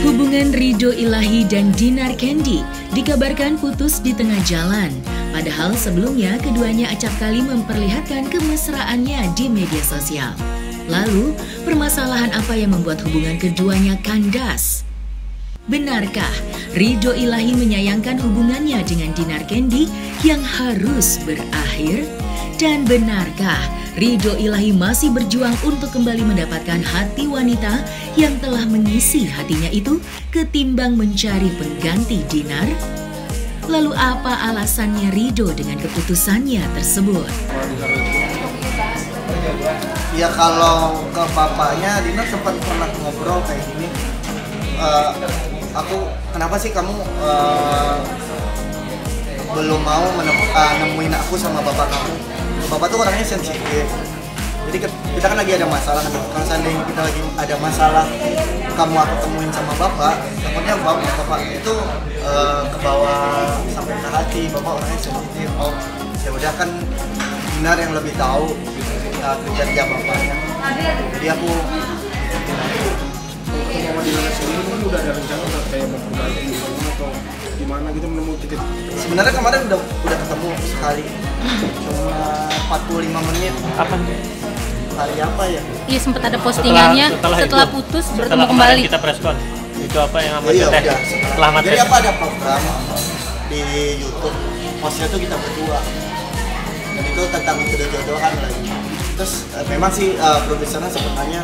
Hubungan Ridho Ilahi dan Dinar Candy dikabarkan putus di tengah jalan. Padahal sebelumnya keduanya acap kali memperlihatkan kemesraannya di media sosial. Lalu, permasalahan apa yang membuat hubungan keduanya kandas? Benarkah Ridho Ilahi menyayangkan hubungannya dengan Dinar Candy yang harus berakhir? Dan benarkah Ridho Ilahi masih berjuang untuk kembali mendapatkan hati wanita yang telah mengisi hatinya itu ketimbang mencari pengganti Dinar? Lalu apa alasannya Ridho dengan keputusannya tersebut? Ya kalau ke bapaknya, Dinar sempat pernah ngobrol kayak gini. Kenapa sih kamu belum mau nemuin aku sama bapak kamu? Bapak tuh orangnya sensitif. Jadi kita kan lagi ada masalah. Kalau seandainya kita lagi ada masalah, kamu aku temuin sama bapak, takutnya bapak itu ke bawah sampai ke hati. Bapak orangnya sensitif. Oh, ya udah kan Dinar yang lebih tahu kerja bapaknya. Jadi aku mau di mana sendiri kan udah ada rencana kayak mau perbaiki atau gimana gitu menemui titik. Sebenarnya kemarin udah ketemu sekali. Cuma 45 menit. Apa? Hari apa ya? Iya, sempat ada postingannya setelah putus bertemu kembali. Kita preskon. Itu apa yang amat iya, teh? Setelah mati. Jadi apa ada program di YouTube. Postnya tuh kita berdua. Dan itu tentang jodoh-jodohan lagi. Terus memang sih produsernya sebenarnya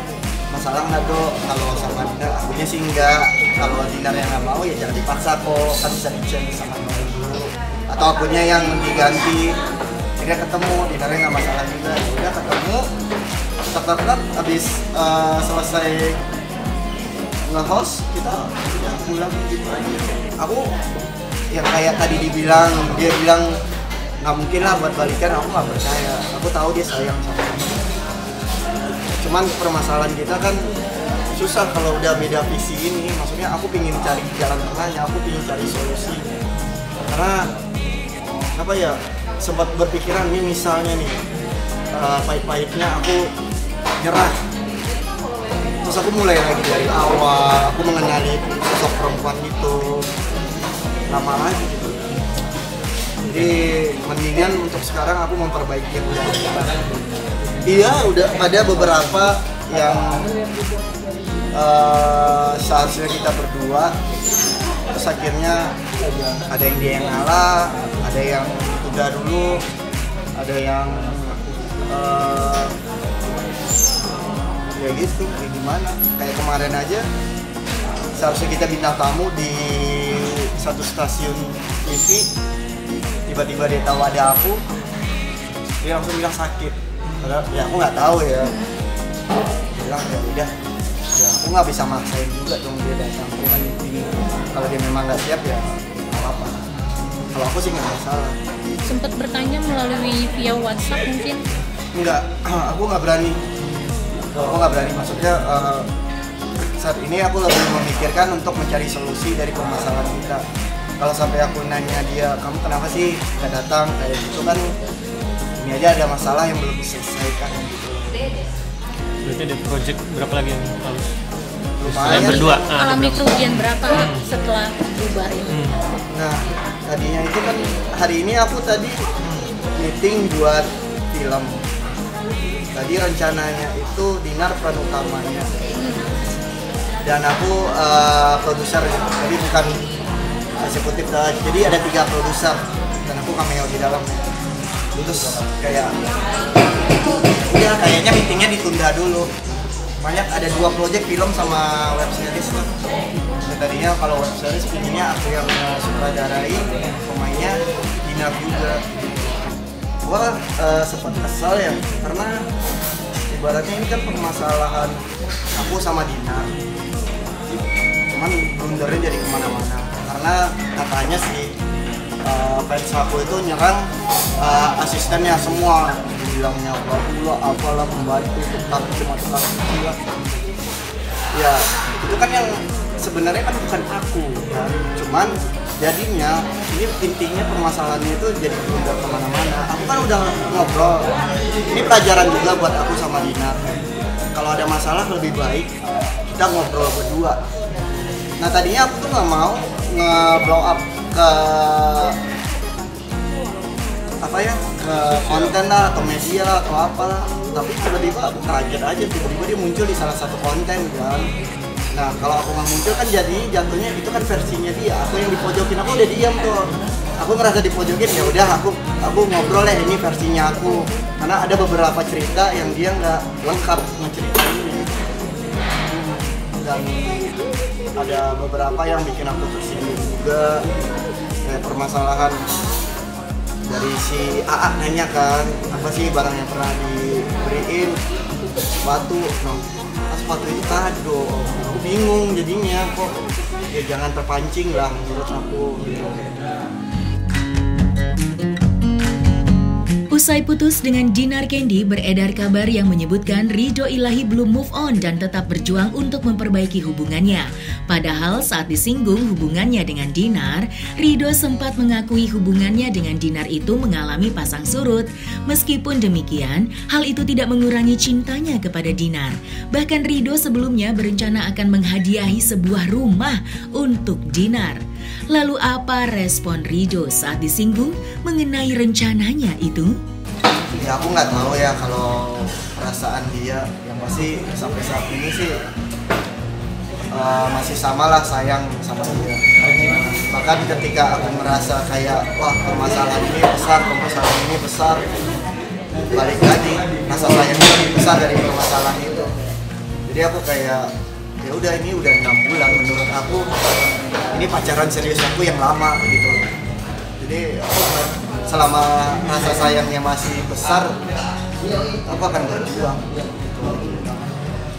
masalah nggak tuh kalau sama Dinar, akunya sih enggak. Kalau Dinar yang nggak mau ya jangan dipaksa kok, kan bisa di-change sama Dinar dulu. Atau akunya yang diganti. Jadi ketemu, Dinarnya nggak masalah juga. Ya udah ketemu, tetap habis selesai nge-host kita ya pulang gitu aja. Aku yang kayak tadi dia bilang nggak mungkin lah buat balikan, aku nggak percaya. Aku tahu dia sayang sama aku. Cuman permasalahan kita kan susah kalau udah beda visi ini. Maksudnya aku pingin cari jalan tengahnya, aku pingin cari solusi. Karena apa ya, sempat berpikiran nih misalnya nih pahit-pahitnya aku nyerah. Terus aku mulai lagi dari awal, aku mengenali sosok perempuan itu lama lagi gitu. Jadi mendingan untuk sekarang aku memperbaiki yang udah. Iya, udah ada beberapa yang seharusnya kita berdua, terus akhirnya ada yang dia yang ngalah, ada yang ditunda dulu, ada yang ya gitu, kayak gimana? Kayak kemarin aja seharusnya kita bintang tamu di satu stasiun TV, tiba-tiba dia tahu ada aku, dia langsung bilang sakit. Padahal ya aku nggak tahu ya, bilang ya udah, ya aku nggak bisa maksain juga dong dia datang. Dia kan ini kalau dia memang nggak siap ya nggak apa-apa. Kalau aku sih nggak masalah. Sempat bertanya melalui via WhatsApp mungkin? Enggak, aku nggak berani. Aku nggak berani, maksudnya saat ini aku lebih memikirkan untuk mencari solusi dari permasalahan kita. Kalau sampai aku nanya dia, kamu kenapa sih nggak datang kayak gitu kan? Ini aja ada masalah yang belum diselesaikan gitu. Berarti ada project berapa lagi yang harus lumayan berdua? Alami kerugian berapa setelah bubar ini? Nah, tadinya itu kan hari ini aku tadi meeting buat film. Tadi rencananya itu Dinar peran utamanya. Dan aku produser, jadi bukan eksekutif. Jadi ada 3 produser dan aku cameo di dalamnya. Terus kayak udah kayaknya meetingnya ditunda dulu. Banyak ada 2 project film sama web series lah. Dan tadinya kalau web series pinginnya aku yang sutradarai, pemainnya Dinar juga. Gua sempat kesal ya karena ibaratnya ini kan permasalahan aku sama Dinar. Cuman blundernya jadi kemana-mana karena katanya sih fans aku itu nyerang asistennya semua, bilangnya apalah membantu tetap cuma tukang gila. Ya itu kan yang sebenarnya kan bukan aku kan, cuman jadinya ini intinya permasalahannya itu jadi udah kemana-mana. Aku kan udah ngobrol, ini pelajaran juga buat aku sama Dinar. Kalau ada masalah lebih baik kita ngobrol berdua. Nah tadinya aku tuh nggak mau nge-blow up ke apa ya, ke konten lah atau media lah atau apalah, tapi tiba-tiba aku kaget aja, tiba-tiba dia muncul di salah satu konten kan. Nah kalau aku nggak muncul kan jatuhnya itu kan versinya dia, aku yang dipojokin, aku udah diam tuh, aku ngerasa dipojokin, ya udah aku ngobrol ya ini versinya aku, karena ada beberapa cerita yang dia nggak lengkap ngeceritain ini, dan ada beberapa yang bikin aku tersinggung juga, kayak permasalahan dari si AA nanya kan, apa sih barang yang pernah diberiin, sepatu, sepatu itu kado. Aku bingung jadinya, kok ya jangan terpancing lah menurut aku gitu. Usai putus dengan Dinar Candy, beredar kabar yang menyebutkan Ridho Ilahi belum move on dan tetap berjuang untuk memperbaiki hubungannya. Padahal saat disinggung hubungannya dengan Dinar, Ridho sempat mengakui hubungannya dengan Dinar itu mengalami pasang surut. Meskipun demikian, hal itu tidak mengurangi cintanya kepada Dinar. Bahkan Ridho sebelumnya berencana akan menghadiahi sebuah rumah untuk Dinar. Lalu apa respon Ridho saat disinggung mengenai rencananya itu? Ya aku nggak tahu ya kalau perasaan dia, yang pasti sampai saat ini sih masih samalah sayang sama dia. Bahkan ketika aku merasa kayak wah permasalahan ini besar, balik lagi rasa sayangnya lebih besar dari permasalahan itu. Jadi aku kayak ya udah, ini udah 6 bulan menurut aku, ini pacaran serius aku yang lama gitu. Jadi aku selama rasa sayangnya masih besar, aku akan berjuang.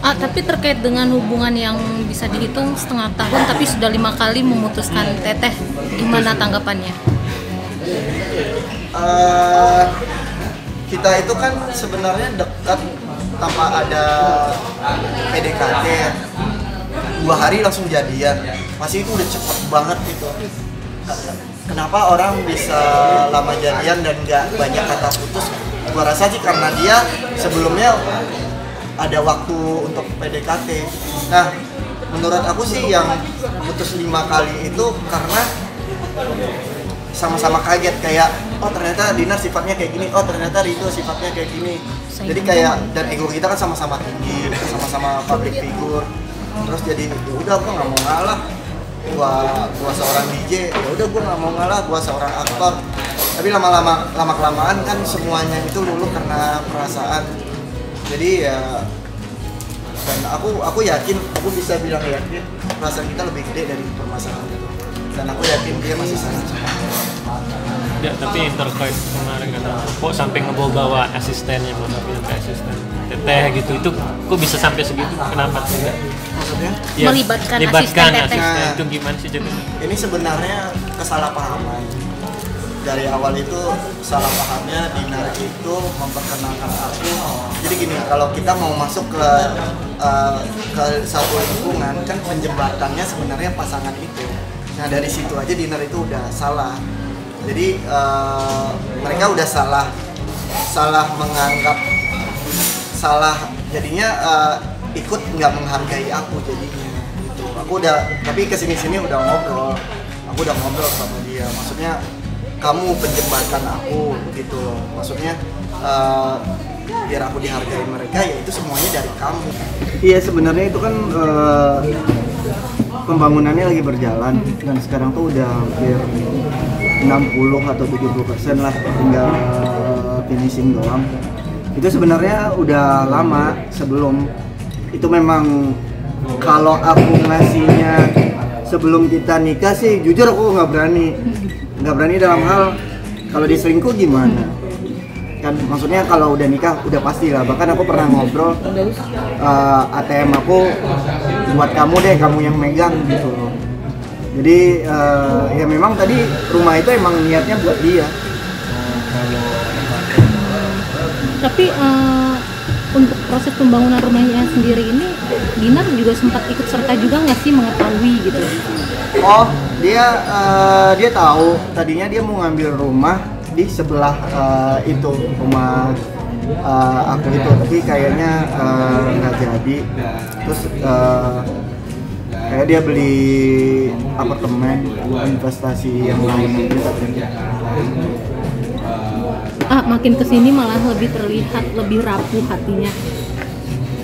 Tapi terkait dengan hubungan yang bisa dihitung setengah tahun tapi sudah 5 kali memutuskan Teteh, gimana tanggapannya? Kita itu kan sebenarnya dekat tanpa ada PDKT ya. 2 hari langsung jadian, masih itu udah cepet banget gitu. Kenapa orang bisa lama jadian dan nggak banyak kata putus? Gua rasa sih karena dia sebelumnya ada waktu untuk PDKT. Nah, menurut aku sih yang putus 5 kali itu karena sama-sama kaget, kayak oh ternyata Dinar sifatnya kayak gini, oh ternyata Ridho sifatnya kayak gini. Jadi kayak, dan ego kita kan sama-sama tinggi, sama-sama public figure. Terus jadi ya udah gua nggak mau ngalah, gua seorang DJ, ya udah gua nggak mau ngalah, gua seorang aktor. Tapi lama kelamaan kan semuanya itu luluh karena perasaan. Jadi ya, dan aku yakin, aku bisa bilang yakin perasaan kita lebih gede dari permasalahan itu. Dan aku yakin dia masih sayang. Ya, tapi terkait kemarin kok sampai ngebawa asistennya, ke asisten Teteh gitu, itu kok bisa sampai segitu, kenapa tidak? Maksudnya? Ya, melibatkan asisten Teteh. Nah, itu gimana sih jadinya? Ini sebenarnya kesalahpahaman. Dari awal itu salah pahamnya Dinar itu memperkenalkan aku. Jadi gini, kalau kita mau masuk ke satu lingkungan kan penjembatannya sebenarnya pasangan itu. Nah dari situ aja Dinar itu udah salah. Jadi mereka udah salah menganggap, salah jadinya ikut nggak menghargai aku jadinya. Gitu. Aku udah, tapi kesini udah ngobrol. Aku udah ngobrol sama dia. Maksudnya kamu penjembatan aku gitu loh. Maksudnya biar aku dihargai mereka, ya itu semuanya dari kamu. Iya sebenarnya itu kan pembangunannya lagi berjalan dan sekarang tuh udah hampir 60 atau 70% lah, tinggal finishing doang. Itu sebenarnya udah lama sebelum itu. Memang kalau aku ngasihnya sebelum kita nikah sih jujur aku nggak berani dalam hal kalau diselingkuh gimana kan, maksudnya kalau udah nikah udah pasti lah. Bahkan aku pernah ngobrol, ATM aku buat kamu deh, kamu yang megang gitu loh. Jadi ya memang tadi rumah itu emang niatnya buat dia. Tapi untuk proses pembangunan rumahnya sendiri ini Dinar juga sempat ikut serta juga nggak sih mengetahui gitu? Oh, dia tahu. Tadinya dia mau ngambil rumah di sebelah itu rumah aku itu, tapi kayaknya nggak jadi. Terus kayak dia beli apartemen investasi yang lain gitu. Makin kesini malah lebih terlihat lebih rapuh hatinya.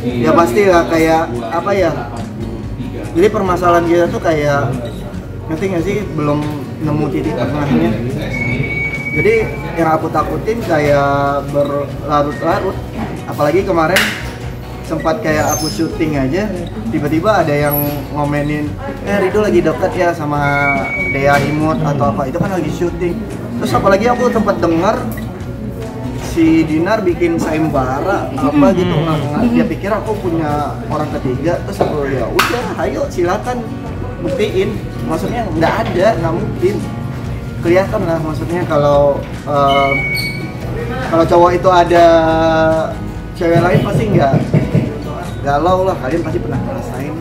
Ya pasti lah, kayak apa ya? Jadi permasalahan kita tuh kayak, ngerti nggak sih, belum nemu titik tengahnya. Jadi yang aku takutin kayak berlarut-larut. Apalagi kemarin sempat kayak aku syuting aja, tiba-tiba ada yang ngomenin, Rido lagi deket ya sama Dea Imut atau apa, itu kan lagi syuting. Terus apalagi aku sempat dengar si Dinar bikin sayembara apa gitu, dia pikir aku punya orang ketiga. Terus aku ya udah, ayo silakan buktiin. Maksudnya nggak mungkin. Kelihatan lah maksudnya kalau cowok itu ada cewek lain pasti nggak galau lah, kalian pasti pernah ngerasain.